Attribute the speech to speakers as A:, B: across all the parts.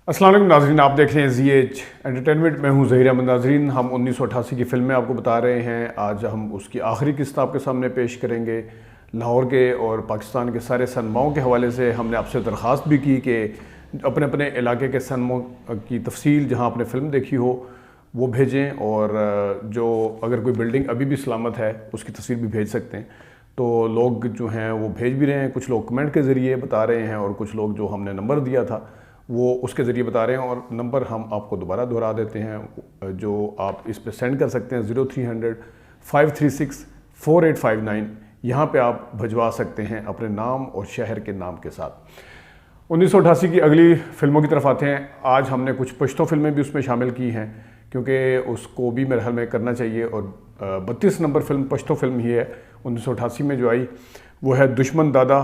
A: अस्सलाम वालेकुम नाज़रीन, आप देख रहे हैं ZH एंटरटेनमेंट में हूँ ज़हीर अहमद। नाज़रीन, हम 1988 की फ़िल्में आपको बता रहे हैं। आज हम उसकी आखिरी किस्त आपके सामने पेश करेंगे। लाहौर के और पाकिस्तान के सारे सनमाओं के हवाले से हमने आपसे दरख्वास्त भी की कि अपने अपने इलाके के सनमाओं की तफसील जहाँ आपने फ़िल्म देखी हो वो भेजें, और जो अगर कोई बिल्डिंग अभी भी सलामत है उसकी तस्वीर भी भेज सकते हैं। तो लोग जो हैं वो भेज भी रहे हैं, कुछ लोग कमेंट के ज़रिए बता रहे हैं और कुछ लोग जो हमने नंबर दिया था वो उसके ज़रिए बता रहे हैं। और नंबर हम आपको दोबारा दोहरा देते हैं जो आप इस पे सेंड कर सकते हैं 0300 536 4859। यहाँ पे आप भिजवा सकते हैं अपने नाम और शहर के नाम के साथ। 1988 की अगली फ़िल्मों की तरफ आते हैं। आज हमने कुछ पश्तो फिल्में भी उसमें शामिल की हैं क्योंकि उसको भी मेरे ख्याल में करना चाहिए। और 32 नंबर फिल्म पश्तो फिल्म ही है 1988 में जो आई, वो है दुश्मन दादा।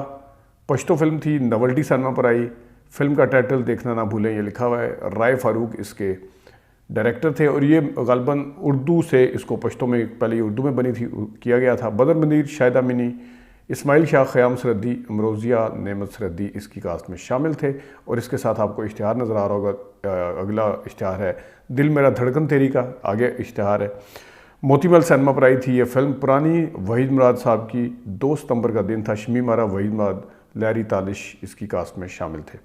A: पश्तो फिल्म थी, नवल्टी सिनेमा पर आई। फिल्म का टाइटल देखना ना भूलें, ये लिखा हुआ है। राय फारूक इसके डायरेक्टर थे और ये गालबन उर्दू से, इसको पश्तो में पहले उर्दू में बनी थी, किया गया था। बदर मंदिर, शाहिदा मिनी, इस्माइल शाह, ख़याम सरहदी, अमरोज़िया, नेमत सरहदी इसकी कास्ट में शामिल थे। और इसके साथ आपको इश्तिहार नज़र आ रहा होगा। अगला इश्तिहार है दिल मेरा धड़कन तेरी का, आगे इश्तिहार है। मोतीमहल सिनेमा पर आई थी ये फिल्म, पुरानी वहीद मुराद साहब की। 2 सितंबर का दिन था, शमी मारा वहीद मुराद, लहरी तालिश इसकी कास्ट में शामिल थे।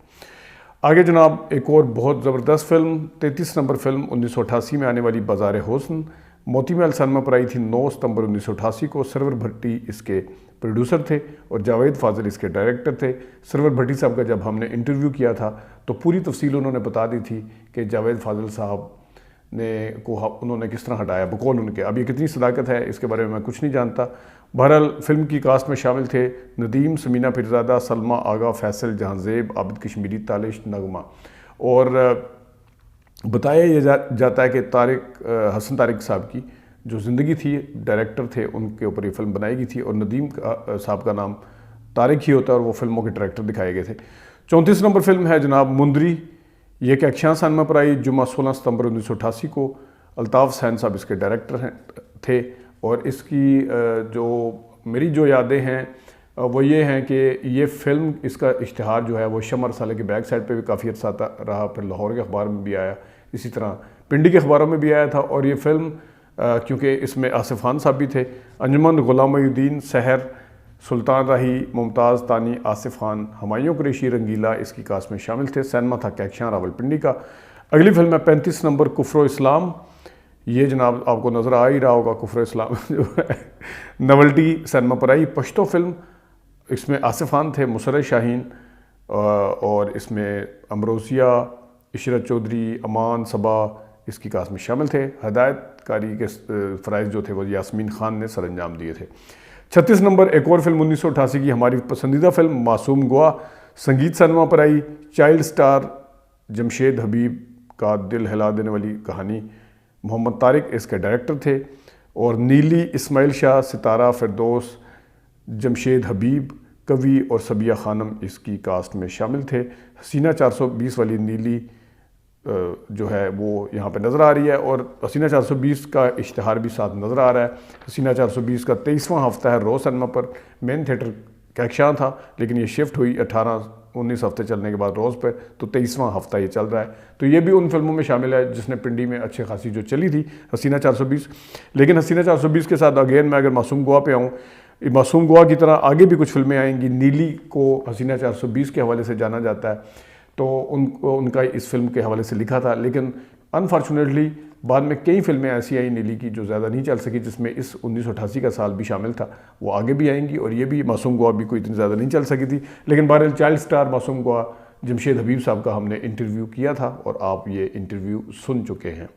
A: आगे जनाब एक और बहुत ज़बरदस्त फिल्म, 33 नंबर फिल्म 1988 में आने वाली बाज़ार हुस्न। मोतीमहल सिनेमा पर आई थी 9 सितंबर 1988 को। सरवर भट्टी इसके प्रोड्यूसर थे और जावेद फाजिल इसके डायरेक्टर थे। सरवर भट्टी साहब का जब हमने इंटरव्यू किया था तो पूरी तफसील उन्होंने बता दी थी कि जावेद फाजिल साहब उन्होंने किस तरह हटाया बकौल उनके। अब ये कितनी सदाकत है इसके बारे में मैं कुछ नहीं जानता। बहरहाल फिल्म की कास्ट में शामिल थे नदीम, समीना फिरजादा, सलमा आगा, फैसल, जहांजेब, आबिद कश्मीरी, तालिश, नगमा। और बताया यह जाता है कि हसन तारिक साहब की जो ज़िंदगी थी, डायरेक्टर थे, उनके ऊपर ये फिल्म बनाई गई थी। और नदीम साहब का नाम तारिक ही होता है और वो फिल्मों के डायरेक्टर दिखाए गए थे। 34 नंबर फिल्म है जनाब मुंदरी। ये एक एक्शन सिनेमा पर आई जुम्मा 16 सितंबर 1988 को। अल्ताफ़ सैन साहब इसके डायरेक्टर थे। और इसकी जो मेरी जो यादें हैं वो ये हैं कि ये फ़िल्म, इसका इश्तिहार जो है वो शमर साले के बैक साइड पे भी काफ़ी अर्सा रहा, फिर लाहौर के अखबार में भी आया, इसी तरह पिंडी के अखबारों में भी आया था। और ये फ़िल्म क्योंकि इसमें आसिफ खान साहब भी थे, अंजुमन गुलाम मोहिउद्दीन, सहर, सुल्तान राही, मुमताज़ तानी, आसिफ खान, हुमायूं कुरैशी, रंगीला इसकी कास्ट में शामिल थे। सिनेमा था कैक्शां रावलपिंडी का। अगली फिल्म है 35 नंबर कुफ्र इस्लाम। ये जनाब आपको नज़र आ ही रहा होगा कुफ्र इस्लाम जो है नवल्टी सिनेमा पर आई पश्तो फिल्म। इसमें आसिफ खान थे, मुसर्रत शाहीन, और इसमें अमरोज़िया, इशरत चौधरी, अमान सबा इसकी कास्ट में शामिल थे। हदायतकारी के फ़राइज़ जो थे वो यास्मीन खान ने सरअंजाम दिए थे। 36 नंबर एक और फिल्म 1988 की हमारी पसंदीदा फिल्म मासूम गोवा। संगीत सिनेमा पर आई। चाइल्ड स्टार जमशेद हबीब का दिल हिला देने वाली कहानी, मोहम्मद तारिक इसके डायरेक्टर थे। और नीली, इस्माइल शाह, सितारा, फिरदौस, जमशेद हबीब, कवि और सबिया खानम इसकी कास्ट में शामिल थे। हसीना 420 वाली नीली जो है वो यहाँ पे नज़र आ रही है और हसीना 420 का इश्तिहार भी साथ नज़र आ रहा है। हसीना 420 का 23वां हफ्ता है रोज़ सिनेमा पर। मेन थिएटर कैक्शां था लेकिन ये शिफ्ट हुई 18-19 हफ्ते चलने के बाद रोज़ पर, तो 23वां हफ्ता ये चल रहा है। तो ये भी उन फिल्मों में शामिल है जिसने पिंडी में अच्छी खासी जो चली थी, हसीना 420। लेकिन हसीना 420 के साथ अगेन मैं अगर मासूम गोवा पे आऊँ, मासूम गोवा की तरह आगे भी कुछ फिल्में आएंगी। नीली को हसीना 420 के हवाले से जाना जाता है, तो उनका इस फिल्म के हवाले से लिखा था। लेकिन अनफॉर्चुनेटली बाद में कई फिल्में ऐसी आई नीली की जो ज़्यादा नहीं चल सकी, जिसमें इस 1988 का साल भी शामिल था। वो आगे भी आएंगी और ये भी मासूम गोवा भी कोई इतनी ज़्यादा नहीं चल सकी थी। लेकिन बहरहाल चाइल्ड स्टार मासूम गोवा जमशेद हबीब साहब का हमने इंटरव्यू किया था और आप ये इंटरव्यू सुन चुके हैं।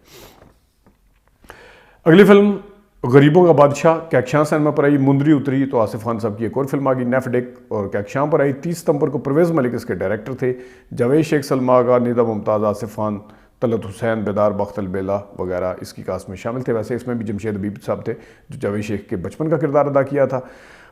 A: अगली फिल्म गरीबों का बादशाह, कैक्शां सिनेमा पर आई। मुंदरी उतरी तो आसिफ खान साहब की एक और फिल्म आ गई नेफडेक, और कैक्शां पर आई। 30 सितंबर को परवेज़ मलिक इसके डायरेक्टर थे। जावेद शेख, सलमा आगा, निदा मुमताज़, आसिफ खान, तलत हुसैन, बेदार बख्त अलबेला वगैरह इसकी कास्ट में शामिल थे। वैसे इसमें भी जमशेद हबीब साहब थे जो जावेद शेख के बचपन का किरदार अदा किया था।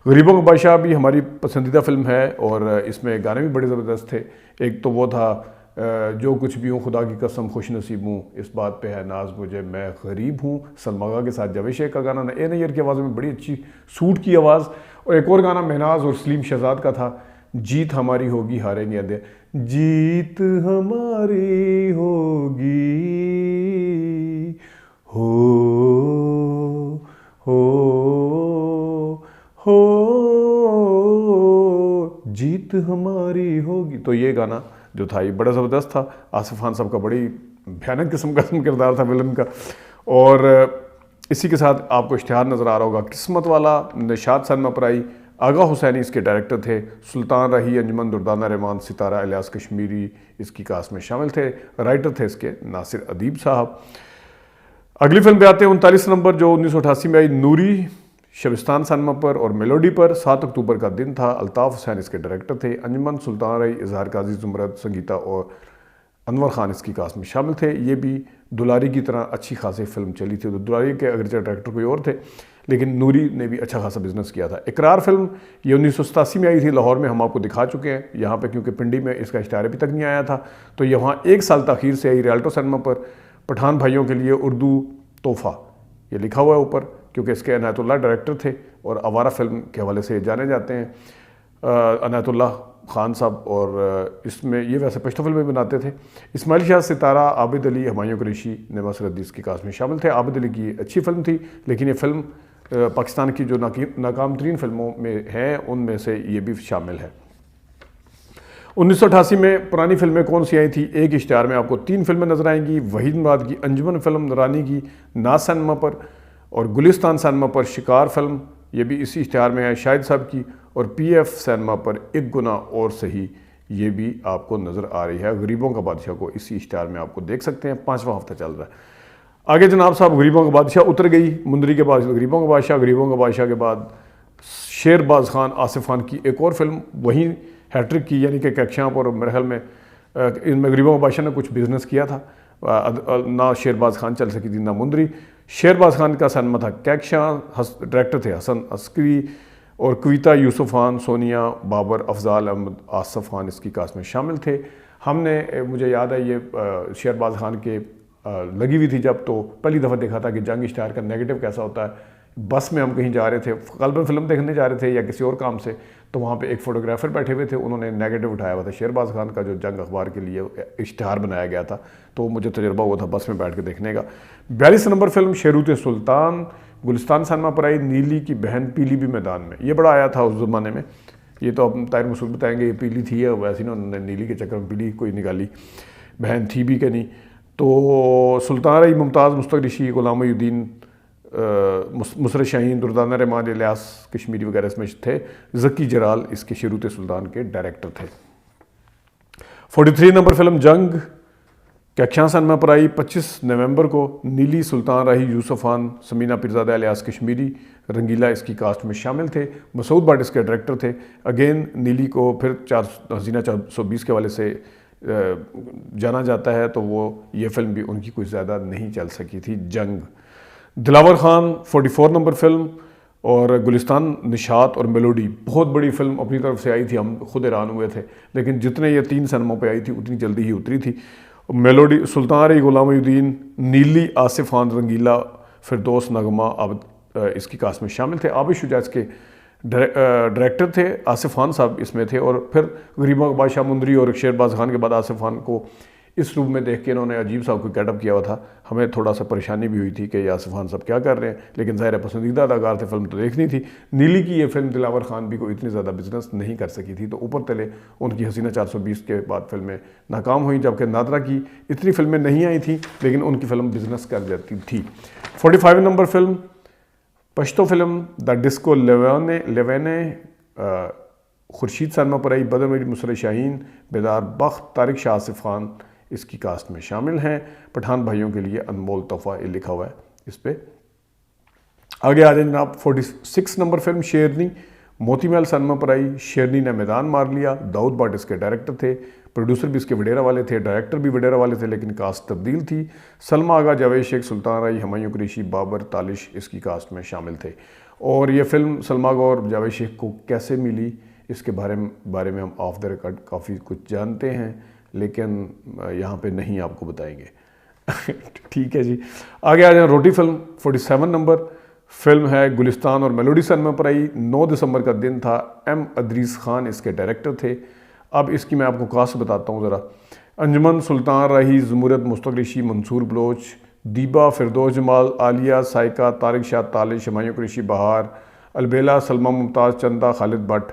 A: गरीबों का बादशाह भी हमारी पसंदीदा फिल्म है और इसमें गाने भी बड़े ज़बरदस्त थे। एक तो वो था जो कुछ भी हूँ खुदा की कसम खुश नसीब हूँ, इस बात पे है नाज मुझे मैं गरीब हूँ, सलमा के साथ जावेद शेख का गाना, ए नैयर की आवाज़ में बड़ी अच्छी सूट की आवाज़। और एक और गाना महनाज और सलीम शहजाद का था, जीत हमारी होगी हारेंगे अंधेर। जीत हमारी होगी, हो हो जीत हमारी होगी। तो ये गाना जो था ये बड़ा ज़बरदस्त था। आसिफ खान साहब का बड़ी भयानक किस्म का किरदार था विलन का। और इसी के साथ आपको इश्तिहार नज़र आ रहा होगा, किस्मत वाला, निशात सनमा पराई, आगा हुसैनी इसके डायरेक्टर थे, सुल्तान रही, अंजुमन, दुर्दाना रहमान, सितारा, इलियास कश्मीरी इसकी कास्ट में शामिल थे। राइटर थे इसके नासिर अदीब साहब। अगली फिल्म पे आते हैं 39 नंबर, जो 1988 में आई, नूरी, शबिस्तान सनमा पर और मेलोडी पर। 7 अक्टूबर का दिन था। अल्ताफ़ हुसैन इसके डायरेक्टर थे। अंजुमन, सुल्तान रही, इजहार काजी, जुमरत, संगीता और अनवर खान इसकी कास्ट में शामिल थे। ये भी दुलारी की तरह अच्छी खासी फिल्म चली थी। तो दुलारी के अगरचे डायरेक्टर कोई और थे, लेकिन नूरी ने भी अच्छा खासा बिजनेस किया था। इकरार फिल्म ये 1987 में आई थी। लाहौर में हम आपको दिखा चुके हैं। यहाँ पे क्योंकि पिंडी में इसका इश्तिहार अभी तक नहीं आया था, तो यहाँ 1 साल ताखीर से आई रियल्टो सिनेमा पर। पठान भाइयों के लिए उर्दू तोहफा ये लिखा हुआ है ऊपर, क्योंकि इसके अनायतुल्लाह डायरेक्टर थे और आवारा फिल्म के हवाले से जाने जाते हैं अनायतुल्लाह खान साहब। और इसमें ये वैसे पश्तो फिल्में बनाते थे। इस्माइल शाह, सितारा, आबिद अली, हुमायूं कुरैशी, नवाज़ सरद्दीस की कास्ट में शामिल थे। आबिद अली की अच्छी फिल्म थी, लेकिन ये फिल्म पाकिस्तान की जो नाकाम तरीन फिल्मों में है उनमें से ये भी शामिल है। 1988 में पुरानी फिल्में कौन सी आई थी? एक इश्तिहार में आपको 3 फिल्में नजर आएंगी। वहीद मुराद की अंजुमन फिल्म नरानी की नाज सनमा पर, और गुलिस्तान सनमा पर शिकार फिल्म ये भी इसी इश्तिहार में है शाहिद साहब की, और PF सनमा पर एक गुना और सही ये भी आपको नज़र आ रही है। गरीबों का बादशाह को इसी इश्तिहार में आपको देख सकते हैं। 5वां हफ्ता चल रहा है। आगे जनाब साहब, गरीबों का बादशाह उतर गई। मुंदरी के बाद गरीबों का बादशाह, गरीबों का बादशाह के बाद शेरबाज खान, आसिफ खान की एक और फिल्म, वहीं हैट्रिक की, यानी कि कैक्शां पर। मेरे ख्याल में इनमें गरीबों का बादशाह ने कुछ बिजनेस किया था, ना शेरबाज खान चल सकी थी ना मुंदरी। शेरबाज खान का सनमा था कैक्शां, डायरेक्टर थे हसन अस्करी, और कविता, यूसुफ खान, सोनिया, बाबर, अफजाल अहमद, आसफ खान इसकी कास्ट में शामिल थे। हमने, मुझे याद है ये शेरबाज खान के लगी हुई थी जब, तो पहली दफ़ा देखा था कि जंग इश्तिहार का नेगेटिव कैसा होता है। बस में हम कहीं जा रहे थे, गलबन फिल्म देखने जा रहे थे या किसी और काम से, तो वहाँ पे एक फ़ोटोग्राफ़र बैठे हुए थे, उन्होंने नेगेटिव उठाया हुआ था शेरबाज खान का, जो जंग अखबार के लिए इश्तिहार बनाया गया था। तो मुझे तजुर्बा हुआ था बस में बैठ के देखने का। 42 नंबर फिल्म शेरूत सुल्तान, गुलिस्तान सनमा पर आई। नीली की बहन पीली भी मैदान में, ये बड़ा आया था उस ज़माने में। ये तो अब ताहिर मसूद बताएंगे ये पीली थी या वैसे ना, उन्होंने नीली के चक्कर में पीली कोई निकाली, बहन थी भी कि नहीं। तो सुल्तान रही, मुमताज़, मुस्तक ऋषि, गुलाम मोहिउद्दीन, मुसरत शाहीन, दुर्दाना रहमान, इलियास कश्मीरी वगैरह इसमें थे। ज़की जलाल इसके शेरूत सुल्तान के डायरेक्टर थे। 43 नंबर फिल्म जंग, कैक्शां सनमा पर आई। 25 नवंबर को नीली, सुल्तान रही, यूसुफ खान, समीना पीरज़ादा, इलियास कश्मीरी, रंगीला इसकी कास्ट में शामिल थे। मसूद भट्ट इसके डायरेक्टर थे। अगेन नीली को फिर हसीना 420 के वाले से जाना जाता है, तो वो ये फिल्म भी उनकी कुछ ज़्यादा नहीं चल सकी थी। जंग, दिलावर खान 44 नंबर फिल्म, और गुलिस्तान, निशात और मेलोडी बहुत बड़ी फिल्म अपनी तरफ से आई थी। हम खुद हैरान हुए थे, लेकिन जितने ये 3 सिनेमों पे आई थी उतनी जल्दी ही उतरी थी। मेलोडी, सुल्तान रही, गुलाम मोहिउद्दीन, नीली, आसिफ खान, रंगीला, फिरदौस, नगमा अब इसकी कास्ट में शामिल थे। आबिद शुजा इसके डायरेक्टर थे। आसिफ खान साहब इसमें थे। और फिर गरीबों का बादशाह, मुंदरी और शेरबाज खान के बाद आसिफ खान को इस रूप में देख के इन्होंने अजीब सा कोई कैटअप किया हुआ था। हमें थोड़ा सा परेशानी भी हुई थी कि आसिफ खान साहब क्या कर रहे हैं, लेकिन ज़ाहिर है पसंदीदा अदाकार थे, फिल्म तो देखनी थी। नीली की ये फिल्म दिलावर खान भी कोई इतनी ज़्यादा बिजनेस नहीं कर सकी थी, तो ऊपर तले उनकी हसीना 420 के बाद फिल्में नाकाम हुई, जबकि नादरा की इतनी फिल्में नहीं आई थी, लेकिन उनकी फ़िल्म बिजनेस कर जाती थी। 45 नंबर film Pashto film the disco लेवेने, खुर्शीद सनमा पर आई। बदर मेरी, मुसरत शाहीन, बेदार बख्त, तारिक शाह, आसिफ खान इसकी कास्ट में शामिल हैं। पठान भाइयों के लिए अनमोल तोहफा ये लिखा हुआ है इस पर। आगे आ जाए जनाब, 46 नंबर फिल्म शेरनी, मोती महल सनमा पर आई। शेरनी ने मैदान मार लिया। दाऊद भट्ट इसके डायरेक्टर थे। प्रोड्यूसर भी इसके वडेरा वाले थे, डायरेक्टर भी वडेरा वाले थे, लेकिन कास्ट तब्दील थी। सलमा आगा, जावेद शेख, सुल्तान रही, हुमायूं कुरैशी, बाबर, तालिश इसकी कास्ट में शामिल थे। और ये फिल्म सलमा आगा और जावेद शेख को कैसे मिली, इसके बारे में हम ऑफ द रिकॉर्ड काफ़ी कुछ जानते हैं, लेकिन यहाँ पे नहीं आपको बताएंगे। ठीक है जी, आगे आ जाए। रोटी फिल्म 47 नंबर फिल्म है, गुलिस्तान और मेलोडी सनमा पर आई। 9 दिसंबर का दिन था। M अदरीस खान इसके डायरेक्टर थे। अब इसकी मैं आपको कास्ट बताता हूँ ज़रा। अंजुमन, सुल्तान राही, ज़मुरत, मुस्तक ऋषि, मंसूर बलोच, दीबा, फिरदौस जमाल, आलिया, साइका, तारिक शाह ताले, शमायूं कुरैशी, बहार, अलबेला, सलमा मुमताज़, चंदा, खालिद भट्ट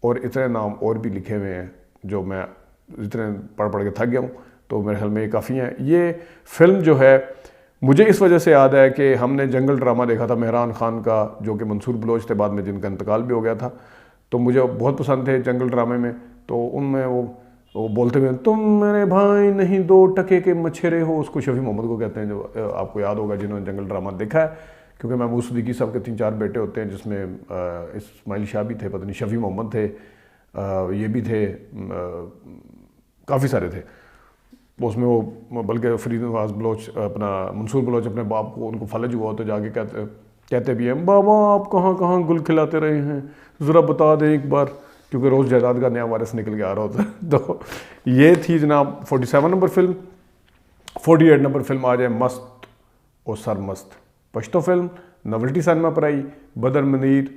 A: और इतने नाम और भी लिखे हुए हैं जो मैं इतने पढ़ पढ़ के थक गया हूँ, तो मेरे ख्याल में ये काफ़ी हैं। ये फ़िल्म जो है मुझे इस वजह से याद है कि हमने जंगल ड्रामा देखा था मेहरान खान का, जो कि मंसूर बलोच थे, बाद में जिनका इंतकाल भी हो गया था, तो मुझे बहुत पसंद थे जंगल ड्रामे में। तो उनमें वो बोलते हुए तुम मेरे भाई नहीं 2 टके के मछेरे हो, उसको शफी मोहम्मद को कहते हैं, जो आपको याद होगा जिन्होंने जंगल ड्रामा देखा है, क्योंकि महमूद सिद्दीकी साहब के 3-4 बेटे होते हैं, जिसमें इस्माइल शाह भी थे, पता नहीं शफी मोहम्मद थे, ये भी थे, काफ़ी सारे थे उसमें। वो बल्कि फरीद नवाज बलोच, अपना मंसूर बलोच अपने बाप को, उनको फलज हुआ तो जाके कहते भी हैं, बाबा आप कहाँ कहाँ गुल खिलाते रहे हैं, ज़रा बता दें एक बार, क्योंकि रोज़ जायदाद का नया वारिस निकल के आ रहा होता है। तो ये थी जनाब 47 नंबर फिल्म। 48 नंबर फिल्म आ जाए मस्त और सरमस्त, पश्तो फिल्म, नवल्टी सिनेमा पर आई, बदर मुनीर,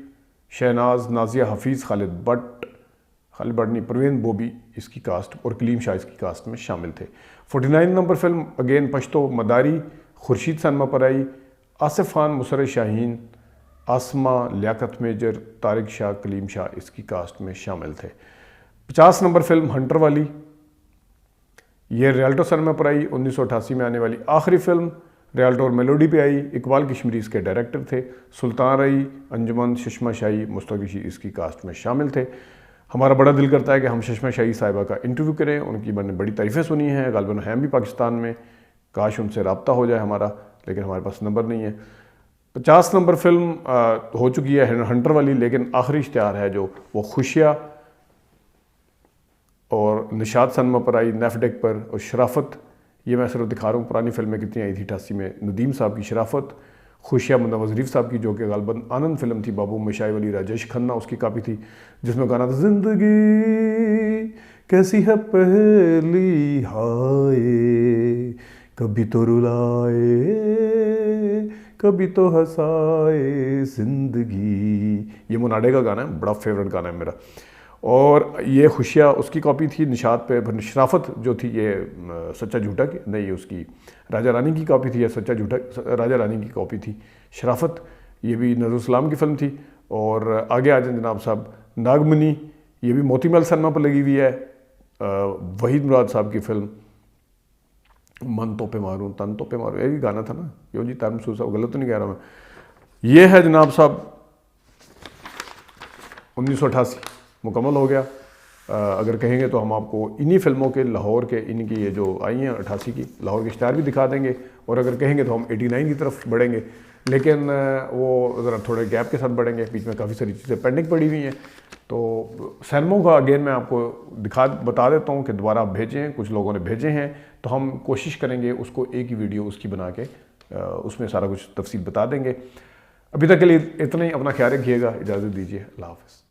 A: शहनाज, नाजिया हफीज़, खालिद भट्ट नहीं, परवीन बोबी इसकी कास्ट और कलीम शाह इसकी कास्ट में शामिल थे। 49 नंबर फिल्म अगेन पश्तो, मदारी, खुर्शीद सिनेमा पर आई, आसिफ खान, मुसर्रत शाहीन, आसमा, लियाकत मेजर, तारिक शाह, कलीम शाह इसकी कास्ट में शामिल थे। 50 नंबर फिल्म हंटर वाली, ये रियल्टो सिनेमा पर आई, 1988 में आने वाली आखिरी फिल्म। रियल्टो और मेलोडी पे आई, इकबाल कश्मीरी इसके डायरेक्टर थे, सुल्तान रही, अंजुमन, चश्मा शाही, मुस्तक ऋषि इसकी कास्ट में शामिल थे। हमारा बड़ा दिल करता है कि हम चश्मा शाही साहिबा का इंटरव्यू करें, उनकी मैंने बड़ी तारीफ़ें सुनी हैं, गालिबन हैं भी पाकिस्तान में, काश उनसे रब्ता हो जाए हमारा, लेकिन हमारे पास नंबर नहीं है। 50 नंबर फिल्म हो चुकी है हंटर वाली, लेकिन आखिरी इश्तिहार है जो वो खुशियाँ और निशात सिनेमा पर आई, नेफडेक पर, और शराफत, ये मैं सिर्फ दिखा रहा हूँ पुरानी फिल्में कितनी आई थी 88 में, नदीम साहब की शराफत, खुशियाँ मुन्ना ज़रीफ साहब की जो कि गालिबन आनंद फिल्म थी, बाबू मशाई वाली, राजेश खन्ना उसकी कापी थी, जिसमें गाना था ज़िंदगी कैसी है पहली हाय, कभी तो रुलाए कभी तो हंसाए ज़िंदगी, ये मुनाडे का गाना है, बड़ा फेवरेट गाना है मेरा। और ये खुशियाँ उसकी कॉपी थी, निशात पे शराफत जो थी ये सच्चा झूठा की नहीं, उसकी राजा रानी की कॉपी थी, या सच्चा झूठा राजा रानी की कॉपी थी शराफत, ये भी नज़रुल इस्लाम की फ़िल्म थी। और आगे आ जाए जनाब साहब, नागमनी, ये भी मोती महल सिनेमा पर लगी हुई है, वहीद मुराद साहब की फ़िल्म, मन तो पे मारूं तन तो पे मारूं, यही गाना था ना, यो जी तारमसूर साहब, गलत तो नहीं कह रहा मैं। ये है जनाब साहब 1988 मुकम्मल हो गया। अगर कहेंगे तो हम आपको इन्हीं फिल्मों के लाहौर के इनकी ये जो आई हैं 88 की लाहौर के इश्तिहार भी दिखा देंगे, और अगर कहेंगे तो हम 89 की तरफ बढ़ेंगे, लेकिन वो ज़रा थोड़े गैप के साथ बढ़ेंगे, बीच में काफ़ी सारी चीज़ें पेंडिंग पड़ी हुई हैं। तो सिनेमा का अगेन मैं आपको बता देता हूँ कि दोबारा आप भेजें, कुछ लोगों ने भेजे हैं, तो हम कोशिश करेंगे उसको एक ही वीडियो उसकी बना के उसमें सारा कुछ तफसील बता देंगे। अभी तक के लिए इतना ही, अपना ख्याल रखिएगा, इजाज़त दीजिए, अल्लाह हाफ़िज़।